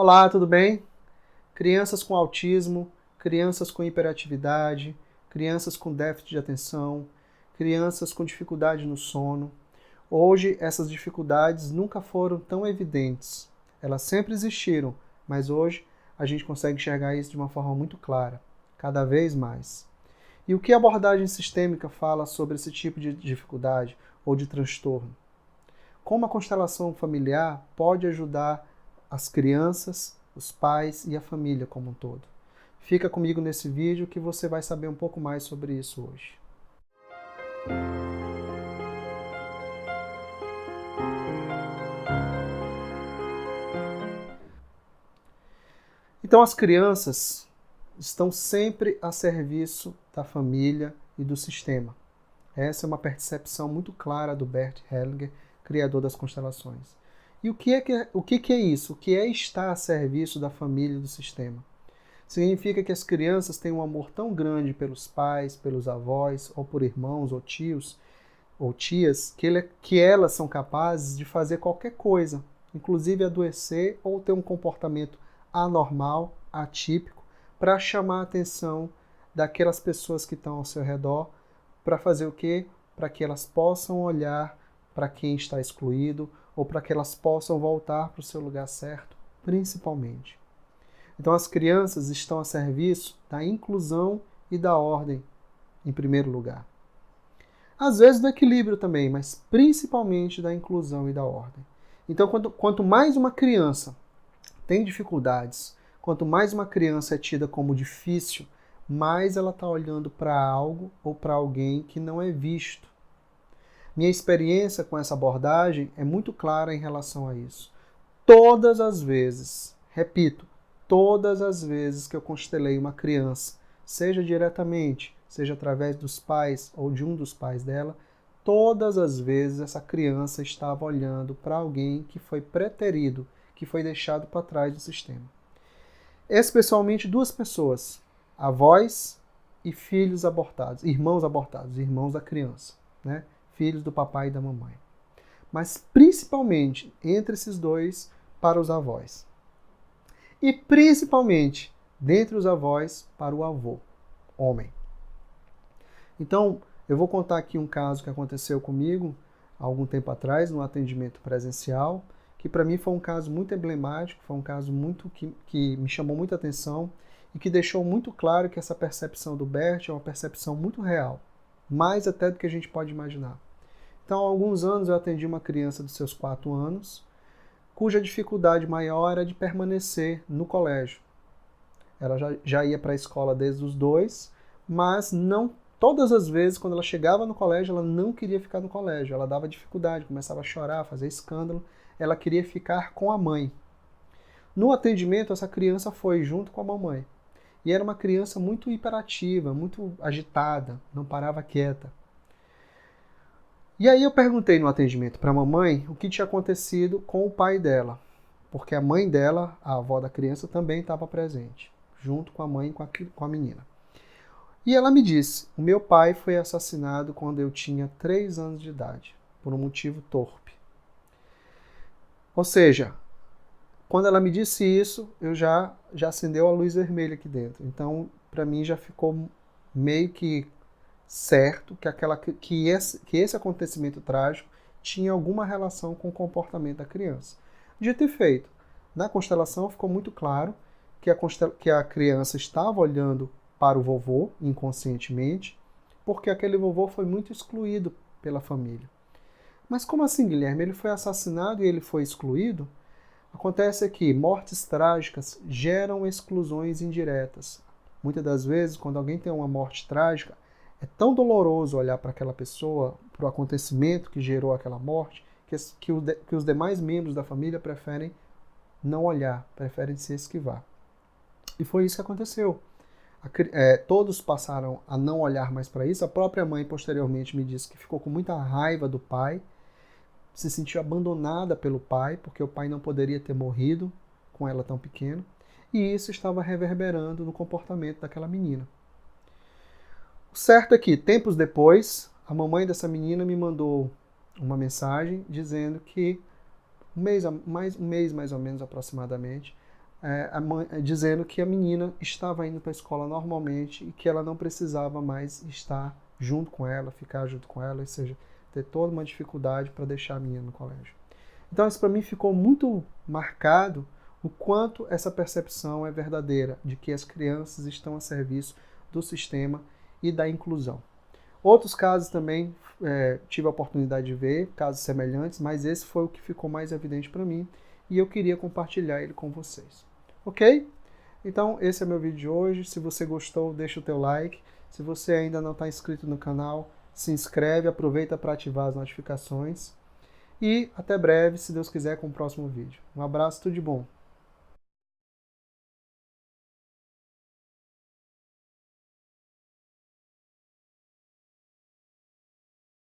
Olá, tudo bem? Crianças com autismo, crianças com hiperatividade, crianças com déficit de atenção, crianças com dificuldade no sono. Hoje, essas dificuldades nunca foram tão evidentes. Elas sempre existiram, mas hoje a gente consegue enxergar isso de uma forma muito clara, cada vez mais. E o que a abordagem sistêmica fala sobre esse tipo de dificuldade ou de transtorno? Como a constelação familiar pode ajudar as crianças, os pais e a família como um todo? Fica comigo nesse vídeo que você vai saber um pouco mais sobre isso hoje. Então, as crianças estão sempre a serviço da família e do sistema. Essa é uma percepção muito clara do Bert Hellinger, criador das constelações. E o que é isso? O que é estar a serviço da família e do sistema? Significa que as crianças têm um amor tão grande pelos pais, pelos avós, ou por irmãos, ou tios, ou tias, que elas são capazes de fazer qualquer coisa, inclusive adoecer ou ter um comportamento anormal, atípico, para chamar a atenção daquelas pessoas que estão ao seu redor, para fazer o quê? Para que elas possam olhar para quem está excluído, ou para que elas possam voltar para o seu lugar certo, principalmente. Então, as crianças estão a serviço da inclusão e da ordem, em primeiro lugar. Às vezes do equilíbrio também, mas principalmente da inclusão e da ordem. Então, quanto mais uma criança tem dificuldades, quanto mais uma criança é tida como difícil, mais ela está olhando para algo ou para alguém que não é visto. Minha experiência com essa abordagem é muito clara em relação a isso. Todas as vezes, repito, todas as vezes que eu constelei uma criança, seja diretamente, seja através dos pais ou de um dos pais dela, todas as vezes essa criança estava olhando para alguém que foi preterido, que foi deixado para trás do sistema. Especialmente duas pessoas, avós e filhos abortados, irmãos da criança, né? Filhos do papai e da mamãe. Mas principalmente entre esses dois, para os avós. E principalmente dentre os avós, para o avô, homem. Então, eu vou contar aqui um caso que aconteceu comigo há algum tempo atrás, no atendimento presencial, que para mim foi um caso muito emblemático, foi um caso que me chamou muita atenção e que deixou muito claro que essa percepção do Bert é uma percepção muito real, mais até do que a gente pode imaginar. Então, há alguns anos eu atendi uma criança dos seus 4 anos, cuja dificuldade maior era de permanecer no colégio. Ela já ia para a escola desde os 2, mas não todas as vezes, quando ela chegava no colégio, ela não queria ficar no colégio. Ela dava dificuldade, começava a chorar, a fazer escândalo. Ela queria ficar com a mãe. No atendimento, essa criança foi junto com a mamãe. E era uma criança muito hiperativa, muito agitada, não parava quieta. E aí eu perguntei no atendimento para a mamãe o que tinha acontecido com o pai dela. Porque a mãe dela, a avó da criança, também estava presente, junto com a mãe e com a menina. E ela me disse, o meu pai foi assassinado quando eu tinha 3 anos de idade, por um motivo torpe. Ou seja, quando ela me disse isso, eu já acendeu a luz vermelha aqui dentro. Então, para mim já ficou meio que certo que esse acontecimento trágico tinha alguma relação com o comportamento da criança. Dito e feito, na constelação ficou muito claro que a criança estava olhando para o vovô inconscientemente, porque aquele vovô foi muito excluído pela família. Mas como assim, Guilherme? Ele foi assassinado e ele foi excluído? Acontece que mortes trágicas geram exclusões indiretas. Muitas das vezes, quando alguém tem uma morte trágica, é tão doloroso olhar para aquela pessoa, para o acontecimento que gerou aquela morte, que os demais membros da família preferem não olhar, preferem se esquivar. E foi isso que aconteceu. Todos passaram a não olhar mais para isso. A própria mãe, posteriormente, me disse que ficou com muita raiva do pai, se sentiu abandonada pelo pai, porque o pai não poderia ter morrido com ela tão pequena, e isso estava reverberando no comportamento daquela menina. O certo é que, tempos depois, a mamãe dessa menina me mandou uma mensagem dizendo que um mês mais ou menos aproximadamente, dizendo que a menina estava indo para a escola normalmente e que ela não precisava mais estar junto com ela, ficar junto com ela, ou seja, ter toda uma dificuldade para deixar a menina no colégio. Então isso para mim ficou muito marcado o quanto essa percepção é verdadeira, de que as crianças estão a serviço do sistema e da inclusão. Outros casos também tive a oportunidade de ver, casos semelhantes, mas esse foi o que ficou mais evidente para mim e eu queria compartilhar ele com vocês. Ok? Então esse é meu vídeo de hoje. Se você gostou, deixa o teu like. Se você ainda não está inscrito no canal, se inscreve, aproveita para ativar as notificações. E até breve, se Deus quiser, com o próximo vídeo. Um abraço, tudo de bom!